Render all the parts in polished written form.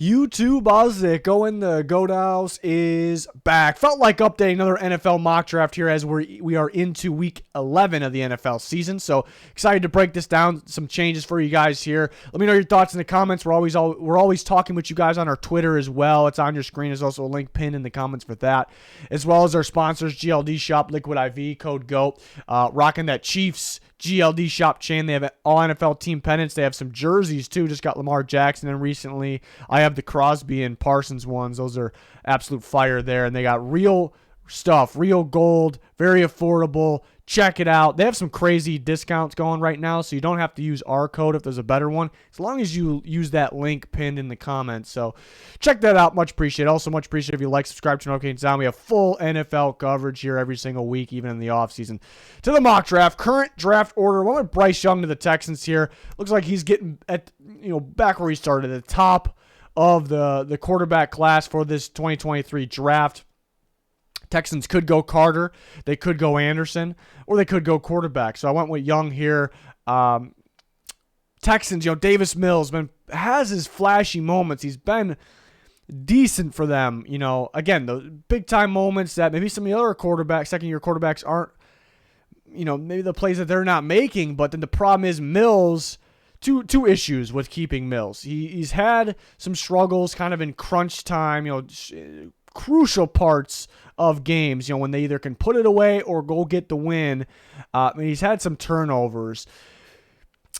YouTube Ozic going the Goat House is back. Felt like updating another NFL mock draft here as we are into week 11 of the NFL season. So excited to break this down. Some changes for you guys here. Let me know your thoughts in the comments. We're always talking with you guys on our Twitter as well. It's on your screen. There's also a link pinned in the comments for that, as well as our sponsors, GLD Shop, Liquid IV, code GOAT, rocking that Chiefs GLD Shop chain. They have all NFL team pennants. They have some jerseys too. Just got Lamar Jackson, and recently I have the Crosby and Parsons ones. Those are absolute fire there. And they got real stuff, real gold, very affordable. Check it out. They have some crazy discounts going right now, so you don't have to use our code if there's a better one, as long as you use that link pinned in the comments. So check that out. Much appreciated. Also much appreciated if you like, subscribe to notifications down. We have full NFL coverage here every single week, even in the offseason. To the mock draft. Current draft order. One with Bryce Young to the Texans here. Looks like he's getting at back where he started, at the top of the quarterback class for this 2023 draft. Texans could go Carter, they could go Anderson, or they could go quarterback. So I went with Young here. Texans, Davis Mills has his flashy moments. He's been decent for them. Again, the big time moments that maybe some of the other quarterbacks, second year quarterbacks aren't, maybe the plays that they're not making. But then the problem is Mills. Two issues with keeping Mills. He's had some struggles kind of in crunch time, crucial parts of games, when they either can put it away or go get the win. He's had some turnovers.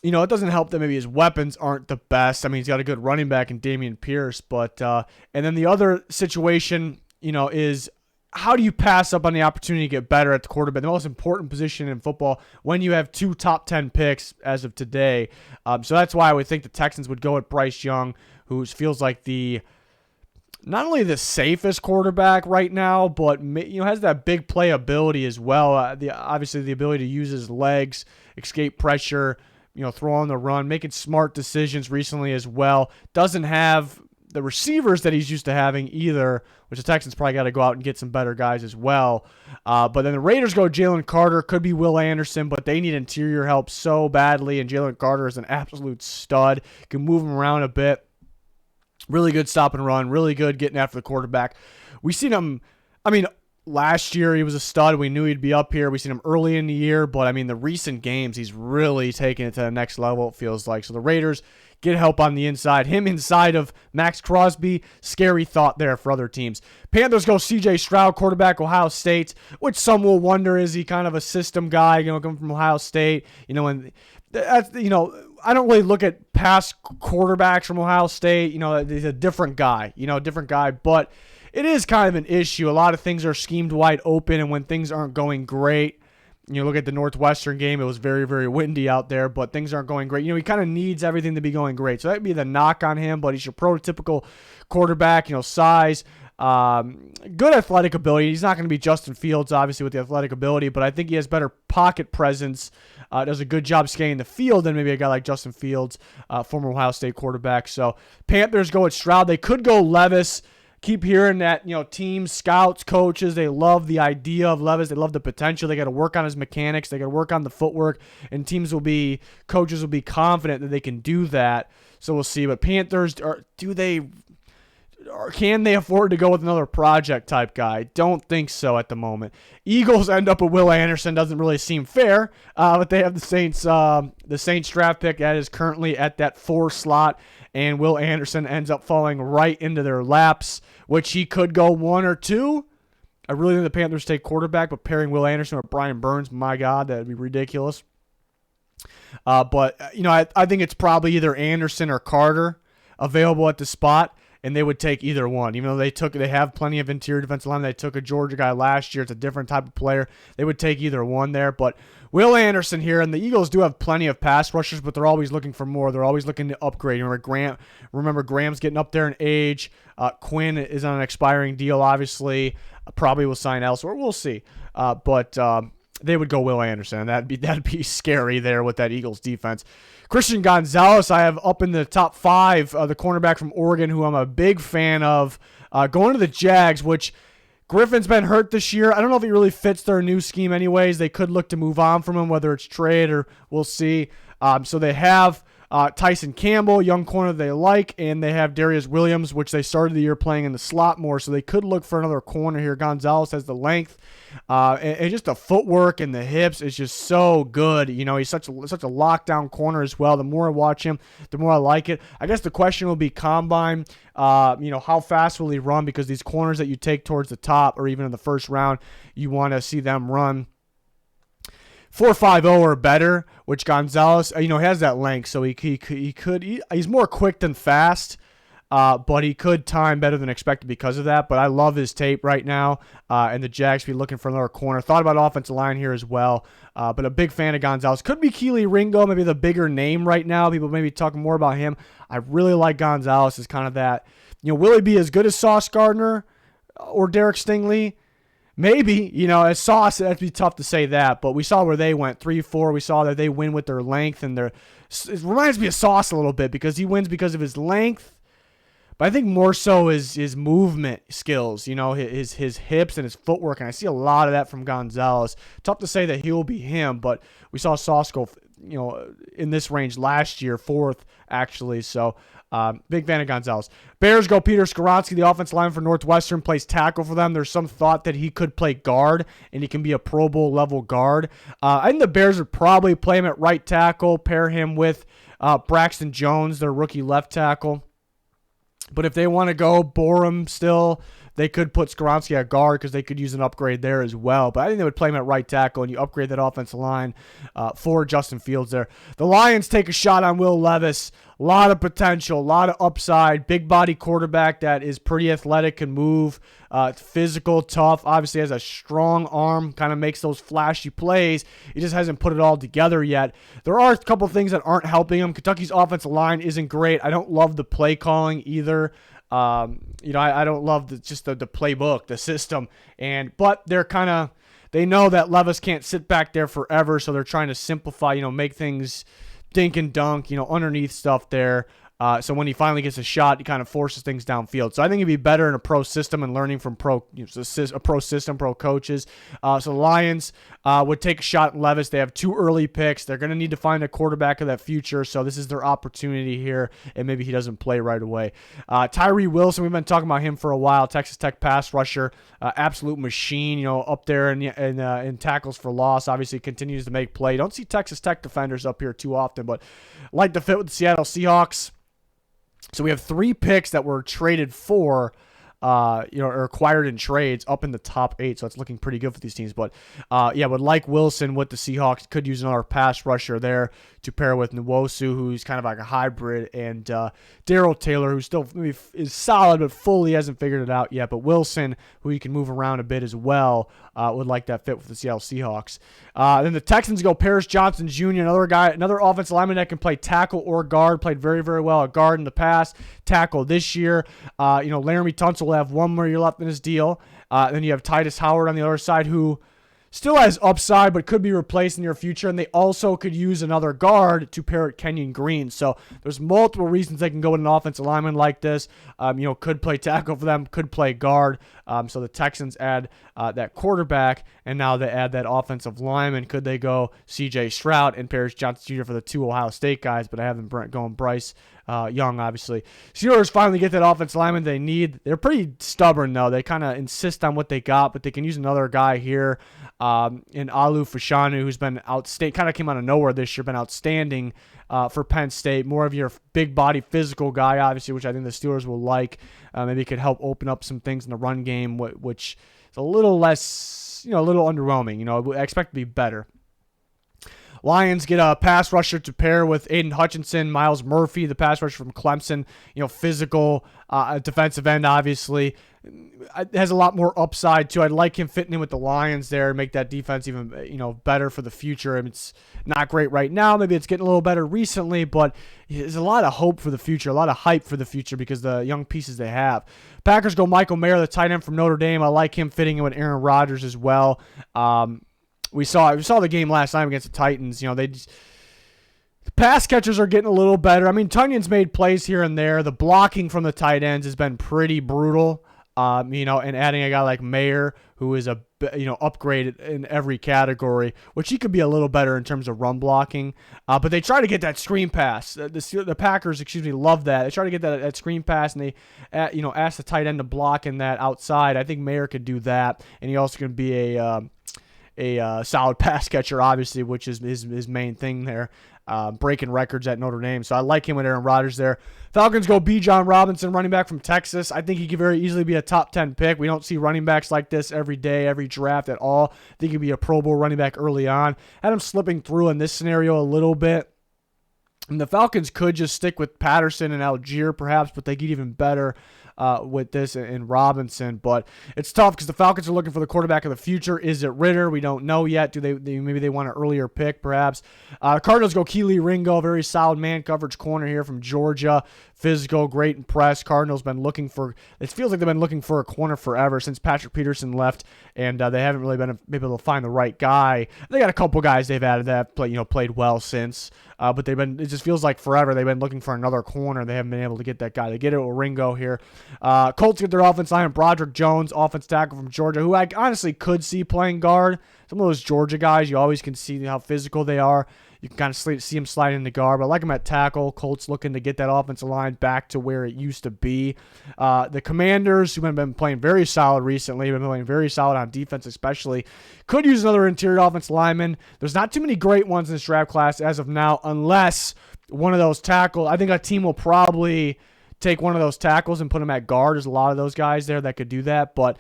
It doesn't help that maybe his weapons aren't the best. He's got a good running back in Dameon Pierce, but and then the other situation, is how do you pass up on the opportunity to get better at the quarterback, the most important position in football, when you have two top 10 picks as of today? So that's why I would think the Texans would go at Bryce Young, who feels like not only the safest quarterback right now, but has that big playability as well. Obviously the ability to use his legs, escape pressure, throw on the run, making smart decisions recently as well. Doesn't have the receivers that he's used to having either, which the Texans probably got to go out and get some better guys as well. But then the Raiders go Jalen Carter, could be Will Anderson, but they need interior help so badly, and Jalen Carter is an absolute stud. Can move him around a bit. Really good stop and run, really good getting after the quarterback. We seen him, last year he was a stud. We knew he'd be up here. We seen him early in the year, but the recent games, he's really taken it to the next level, it feels like. So the Raiders get help on the inside. Him inside of Max Crosby, scary thought there for other teams. Panthers go CJ Stroud, quarterback, Ohio State, which some will wonder, is he kind of a system guy, coming from Ohio State, and that's, I don't really look at past quarterbacks from Ohio State. He's a different guy, but it is kind of an issue. A lot of things are schemed wide open, and when things aren't going great, look at the Northwestern game. It was very, very windy out there, but things aren't going great. He kind of needs everything to be going great. So that'd be the knock on him, but he's your prototypical quarterback, size, good athletic ability. He's not going to be Justin Fields, obviously, with the athletic ability, but I think he has better pocket presence, does a good job scanning the field than maybe a guy like Justin Fields, former Ohio State quarterback. So Panthers go at Stroud. They could go Levis. Keep hearing that, teams, scouts, coaches, they love the idea of Levis. They love the potential. They got to work on his mechanics. They got to work on the footwork, and coaches will be confident that they can do that. So we'll see. But Panthers, can they afford to go with another project type guy? Don't think so at the moment. Eagles end up with Will Anderson. Doesn't really seem fair, but they have the Saints draft pick that is currently at that 4 slot, and Will Anderson ends up falling right into their laps, which he could go 1 or 2. I really think the Panthers take quarterback, but pairing Will Anderson with Brian Burns, my God, that'd be ridiculous. But I think it's probably either Anderson or Carter available at the spot, and they would take either one. Even though they have plenty of interior defensive line. They took a Georgia guy last year. It's a different type of player. They would take either one there. But Will Anderson here, and the Eagles do have plenty of pass rushers, but they're always looking for more. They're always looking to upgrade. Remember Graham's getting up there in age. Quinn is on an expiring deal, obviously. Probably will sign elsewhere. We'll see. But they would go Will Anderson. That'd be scary there with that Eagles defense. Christian Gonzalez, I have up in the top 5, the cornerback from Oregon, who I'm a big fan of, going to the Jags, which Griffin's been hurt this year. I don't know if he really fits their new scheme anyways. They could look to move on from him, whether it's trade or we'll see. So they have Tyson Campbell, young corner they like, and they have Darius Williams, which they started the year playing in the slot more, so they could look for another corner here. Gonzalez has the length, and just the footwork and the hips is just so good. He's such a lockdown corner as well. The more I watch him, the more I like it. I guess the question will be combine. How fast will he run? Because these corners that you take towards the top or even in the first round, you want to see them run 4.50 or better, which Gonzalez, has that length, so he's more quick than fast, but he could time better than expected because of that. But I love his tape right now, and the Jags be looking for another corner. Thought about offensive line here as well, but a big fan of Gonzalez. Could be Keely Ringo, maybe the bigger name right now. People maybe talking more about him. I really like Gonzalez as kind of that. Will he be as good as Sauce Gardner or Derek Stingley? Maybe, as Sauce, that'd be tough to say that, but we saw where they went, 3-4. We saw that they win with their length, and it reminds me of Sauce a little bit because he wins because of his length, but I think more so his movement skills, his hips and his footwork, and I see a lot of that from Gonzalez. Tough to say that he will be him, but we saw Sauce go, in this range last year, 4th actually, so big fan of Gonzalez. Bears go Peter Skoronski, the offensive line for Northwestern, plays tackle for them. There's some thought that he could play guard, and he can be a Pro Bowl level guard. I think the Bears would probably play him at right tackle, pair him with Braxton Jones, their rookie left tackle. But if they want to go Borum still, they could put Skoronski at guard because they could use an upgrade there as well. But I think they would play him at right tackle, and you upgrade that offensive line for Justin Fields there. The Lions take a shot on Will Levis. A lot of potential, a lot of upside. Big body quarterback that is pretty athletic, can move, physical, tough. Obviously has a strong arm, kind of makes those flashy plays. He just hasn't put it all together yet. There are a couple things that aren't helping him. Kentucky's offensive line isn't great. I don't love the play calling either. I don't love the playbook, the system, but they know that Levis can't sit back there forever, so they're trying to simplify, make things dink and dunk, underneath stuff there. So when he finally gets a shot, he kind of forces things downfield. So I think he'd be better in a pro system and learning from a pro system, pro coaches. So the Lions would take a shot at Levis. They have 2 early picks. They're going to need to find a quarterback of that future. So this is their opportunity here, and maybe he doesn't play right away. Tyree Wilson, we've been talking about him for a while. Texas Tech pass rusher, absolute machine. Up there in tackles for loss. Obviously continues to make play. Don't see Texas Tech defenders up here too often, but like the fit with the Seattle Seahawks. So we have 3 picks that were traded for, or acquired in trades up in the top 8. So it's looking pretty good for these teams. But would like Wilson with the Seahawks. Could use another pass rusher there to pair with Nwosu, who's kind of like a hybrid, and Darrell Taylor, who still maybe is solid but fully hasn't figured it out yet. But Wilson, who you can move around a bit as well, would like that fit with the Seattle Seahawks. Then the Texans go Paris Johnson Jr., another offensive lineman that can play tackle or guard. Played very, very well at guard in the past. Tackle this year. Laramie Tunsil will have 1 more year left in his deal. Then you have Titus Howard on the other side, who still has upside but could be replaced in the near future, and they also could use another guard to pair with Kenyon Green. So there's multiple reasons they can go with an offensive lineman like this. Could play tackle for them, could play guard. So the Texans add that quarterback, and now they add that offensive lineman. Could they go C.J. Stroud and Paris Johnson Jr. for the 2 Ohio State guys? But I have them going Bryce Young, obviously. Steelers finally get that offensive lineman they need. They're pretty stubborn, though. They kind of insist on what they got, but they can use another guy here in Alu Fashanu, who's been outstanding, kind of came out of nowhere this year, been outstanding for Penn State. More of your big body physical guy, obviously, which I think the Steelers will like. Maybe could help open up some things in the run game, which is a little less, a little underwhelming. I expect to be better. Lions get a pass rusher to pair with Aiden Hutchinson, Miles Murphy, the pass rusher from Clemson. Physical defensive end, obviously. It has a lot more upside, too. I'd like him fitting in with the Lions there, make that defense even, better for the future. It's not great right now. Maybe it's getting a little better recently, but there's a lot of hope for the future, a lot of hype for the future because the young pieces they have. Packers go Michael Mayer, the tight end from Notre Dame. I like him fitting in with Aaron Rodgers as well. We saw the game last time against the Titans. The pass catchers are getting a little better. I mean, Tunyon's made plays here and there. The blocking from the tight ends has been pretty brutal. and adding a guy like Mayer, who is a upgrade in every category, which he could be a little better in terms of run blocking. But they try to get that screen pass. The Packers, love that. They try to get that screen pass, and they, ask the tight end to block in that outside. I think Mayer could do that, and he also can be a solid pass catcher, obviously, which is his main thing there. Breaking records at Notre Dame. So I like him with Aaron Rodgers there. Falcons go Bijan Robinson, running back from Texas. I think he could very easily be a top 10 pick. We don't see running backs like this every day, every draft at all. I think he'd be a Pro Bowl running back early on. Had him slipping through in this scenario a little bit. And the Falcons could just stick with Patterson and Algier perhaps, but they get even better with this and Robinson. But it's tough because the Falcons are looking for the quarterback of the future. Is it Ritter? We don't know yet. Do they maybe they want an earlier pick perhaps? Cardinals go Keely Ringo, very solid man coverage corner here from Georgia. Physical, great and press. Cardinals been looking for, it feels like they've been looking for a corner forever since Patrick Peterson left, and they haven't really been able to find the right guy. They got a couple guys they've added that played well since, but it just feels like forever they've been looking for another corner. They haven't been able to get that guy. They get it with Ringo here. Colts get their offense line, Broderick Jones, offense tackle from Georgia, who I honestly could see playing guard. Some of those Georgia guys, you always can see how physical they are. You can kind of see him slide in the guard, but I like him at tackle. Colts looking to get that offensive line back to where it used to be. The Commanders, who have been playing very solid recently, been playing very solid on defense especially, could use another interior offensive lineman. There's not too many great ones in this draft class as of now, unless one of those tackles. I think a team will probably take one of those tackles and put him at guard. There's a lot of those guys there that could do that, but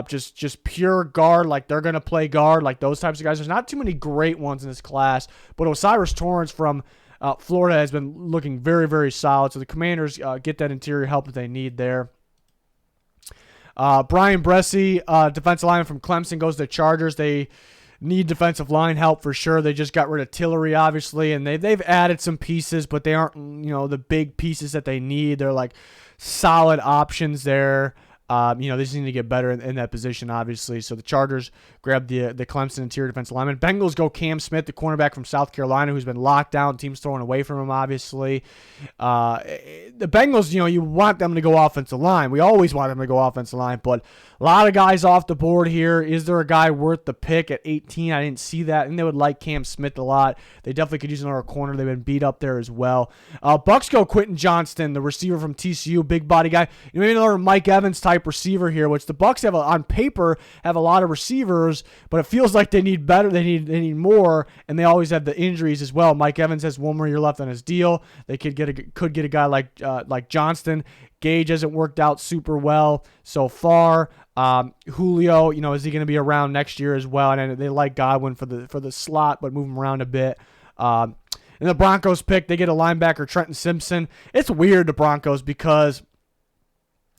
just pure guard, like they're going to play guard, like those types of guys. There's not too many great ones in this class, but Osiris Torrance from Florida has been looking very, very solid. So the Commanders get that interior help that they need there. Brian Bresee, defensive lineman from Clemson, goes to the Chargers. They need defensive line help for sure. They just got rid of Tillery, obviously, and they've added some pieces, but they aren't the big pieces that they need. They're like solid options there. They just need to get better in that position, obviously. So the Chargers grab the Clemson interior defensive lineman. Bengals go Cam Smith, the cornerback from South Carolina, who's been locked down. Teams throwing away from him, obviously. The Bengals, you want them to go offensive line. We always want them to go offensive line, but a lot of guys off the board here. Is there a guy worth the pick at 18? I didn't see that, and they would like Cam Smith a lot. They definitely could use another corner. They've been beat up there as well. Bucks go Quentin Johnston, the receiver from TCU, big body guy. Maybe another Mike Evans type receiver here, which the Bucks have on paper have a lot of receivers, but it feels like they need better. They need more, and they always have the injuries as well. Mike Evans has one more year left on his deal. They could get a guy like Johnston. Gage hasn't worked out super well so far. Julio, is he going to be around next year as well? And they like Godwin for the slot, but move him around a bit. And the Broncos pick, they get a linebacker, Trenton Simpson. It's weird, the Broncos, because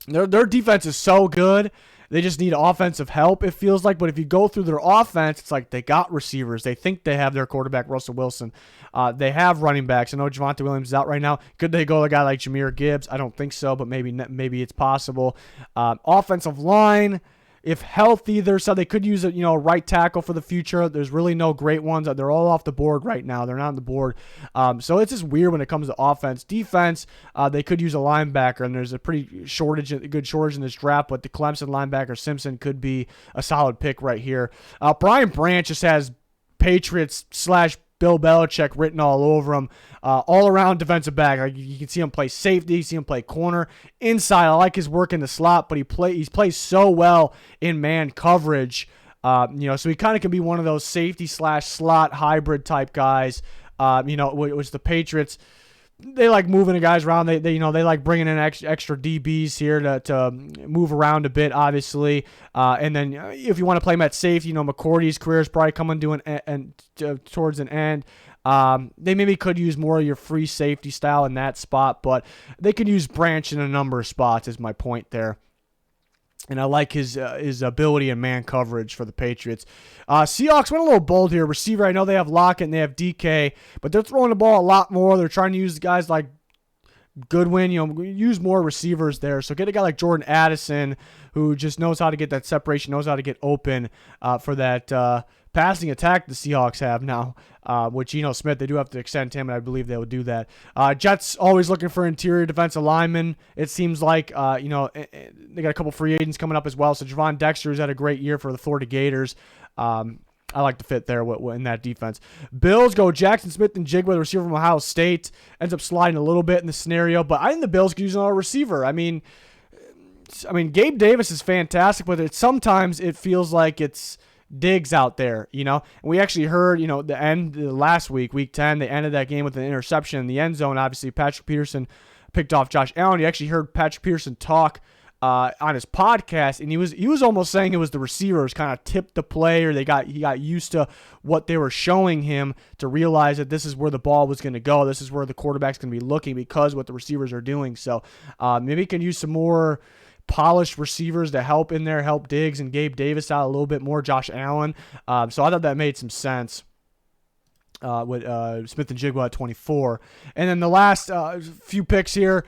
their defense is so good. They just need offensive help, it feels like. But if you go through their offense, it's like they got receivers. They think they have their quarterback, Russell Wilson. They have running backs. I know Javonte Williams is out right now. Could they go a guy like Jahmyr Gibbs? I don't think so, but maybe it's possible. Offensive line, if healthy, they could use a right tackle for the future. There's really no great ones. They're all off the board right now. They're not on the board. So it's just weird when it comes to offense. Defense, they could use a linebacker, and there's a pretty good shortage in this draft, but the Clemson linebacker Simpson could be a solid pick right here. Brian Branch just has Patriots / Bill Belichick written all over him. All-around defensive back. Like, you can see him play safety. You see him play corner. Inside, I like his work in the slot, but he plays so well in man coverage. So he kind of can be one of those safety / slot hybrid type guys. Which the Patriots, they like moving the guys around. They like bringing in extra DBs here to move around a bit, obviously. And then if you want to play him at safety, McCourty's career is probably coming to an end, towards an end. They maybe could use more of your free safety style in that spot, but they could use Branch in a number of spots, is my point there. And I like his ability in man coverage for the Patriots. Seahawks went a little bold here. Receiver, I know they have Lockett and they have DK, but they're throwing the ball a lot more. They're trying to use guys like Goodwin, use more receivers there. So get a guy like Jordan Addison, who just knows how to get that separation, knows how to get open for that passing attack the Seahawks have now, with Geno Smith. They do have to extend him, and I believe they will do that. Jets always looking for interior defensive linemen. It seems like, they got a couple free agents coming up as well. So Javon Dexter's had a great year for the Florida Gators. I like the fit there in that defense. Bills go Jackson Smith and Jigba, the receiver from Ohio State. Ends up sliding a little bit in the scenario, but I think the Bills could use another receiver. I mean, Gabe Davis is fantastic, but sometimes it feels like it's Diggs out there, And we actually heard, last week, week 10, they ended that game with an interception in the end zone. Obviously, Patrick Peterson picked off Josh Allen. You actually heard Patrick Peterson talk on his podcast, and he was almost saying it was the receivers kind of tipped the play, or he got used to what they were showing him to realize that this is where the ball was going to go. This is where the quarterback's going to be looking because what the receivers are doing. So maybe he can use some more polished receivers to help Diggs and Gabe Davis out a little bit more, Josh Allen. So I thought that made some sense with Smith and Jigba at 24. And then the last few picks here,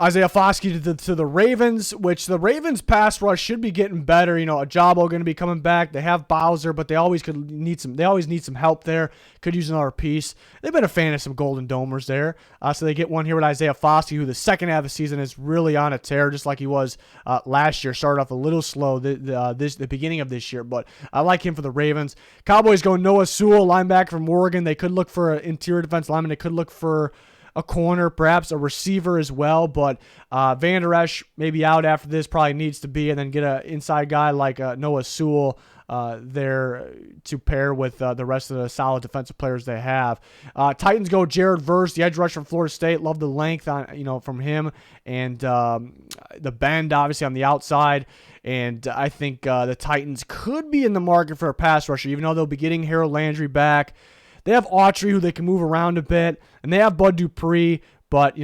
Isaiah Foskey to the Ravens, which the Ravens pass rush should be getting better. Ajabo going to be coming back. They have Bowser, but they always need some help there. Could use another piece. They've been a fan of some Golden Domers there. So they get one here with Isaiah Foskey, who the second half of the season is really on a tear, just like he was last year. Started off a little slow the beginning of this year, but I like him for the Ravens. Cowboys go Noah Sewell, linebacker from Oregon. They could look for an interior defense lineman. They could look for a corner, perhaps a receiver as well, but Van Der Esch maybe out after this, probably needs to be, and then get an inside guy like Noah Sewell there to pair with the rest of the solid defensive players they have. Titans go Jared Verse, the edge rusher from Florida State. Love the length from him, and the bend obviously on the outside. And I think the Titans could be in the market for a pass rusher, even though they'll be getting Harold Landry back. They have Autry, who they can move around a bit, and they have Bud Dupree, but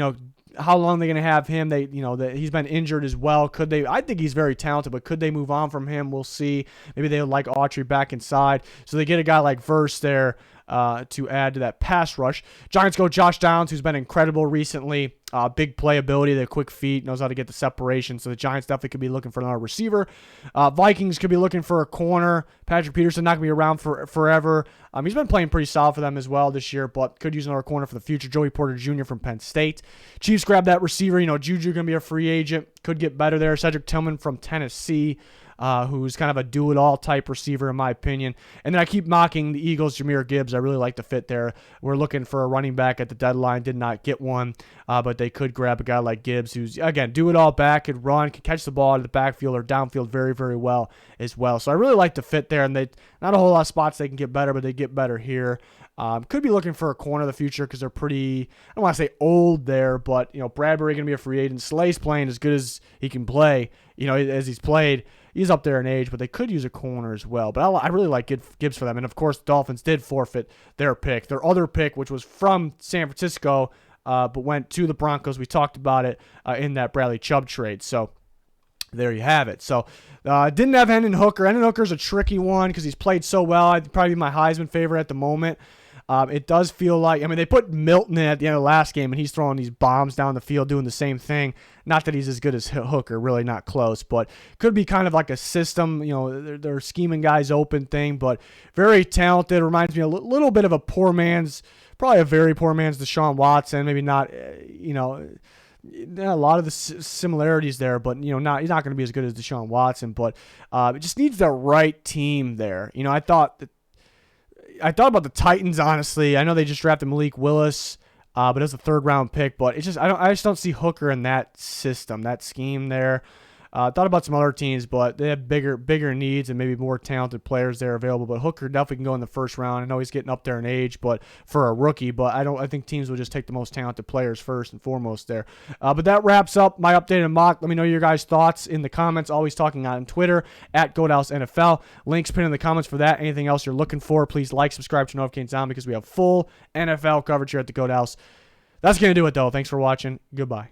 how long are they going to have him? He's been injured as well. Could they? I think he's very talented, but could they move on from him? We'll see. Maybe they would like Autry back inside, so they get a guy like Verse there to add to that pass rush. Giants go Josh Downs, who's been incredible recently. Big playability, the quick feet, knows how to get the separation. So the Giants definitely could be looking for another receiver. Vikings could be looking for a corner. Patrick Peterson not going to be around for forever. He's been playing pretty solid for them as well this year, but could use another corner for the future. Joey Porter Jr. from Penn State. Chiefs grab that receiver. Juju going to be a free agent. Could get better there. Cedric Tillman from Tennessee. Who's kind of a do-it-all type receiver in my opinion. And then I keep mocking the Eagles' Jahmyr Gibbs. I really like the fit there. We're looking for a running back at the deadline. Did not get one, but they could grab a guy like Gibbs who's, again, do-it-all back, could run, could catch the ball out of the backfield or downfield very, very well as well. So I really like the fit there, and they not a whole lot of spots they can get better, but they get better here. Could be looking for a corner in the future because they're pretty, I don't want to say old there, but, Bradbury going to be a free agent. Slay's playing as good as he can play, as he's played. He's up there in age, but they could use a corner as well. But I really like Gibbs for them. And, of course, the Dolphins did forfeit their pick. Their other pick, which was from San Francisco, but went to the Broncos. We talked about it in that Bradley Chubb trade. So there you have it. So didn't have Hendon Hooker. Hendon Hooker's a tricky one because he's played so well. I'd probably be my Heisman favorite at the moment. It does feel like, they put Milton in at the end of the last game, and he's throwing these bombs down the field doing the same thing. Not that he's as good as Hooker, really not close, but could be kind of like a system, they're scheming guys open thing, but very talented. Reminds me a little bit of a probably a very poor man's Deshaun Watson. Maybe not, a lot of the similarities there, but, he's not going to be as good as Deshaun Watson, but it just needs the right team there. I thought about the Titans, honestly. I know they just drafted Malik Willis, but it was a third-round pick. But I just don't see Hooker in that system, that scheme there. Thought about some other teams, but they have bigger needs and maybe more talented players there available. But Hooker definitely can go in the first round. I know he's getting up there in age, but for a rookie. But I think teams will just take the most talented players first and foremost there. But that wraps up my updated mock. Let me know your guys' thoughts in the comments. Always talking on Twitter at GoDallasNFL. Links pinned in the comments for that. Anything else you're looking for, please like, subscribe to notifications on because we have full NFL coverage here at the Go Dallas. That's going to do it, though. Thanks for watching. Goodbye.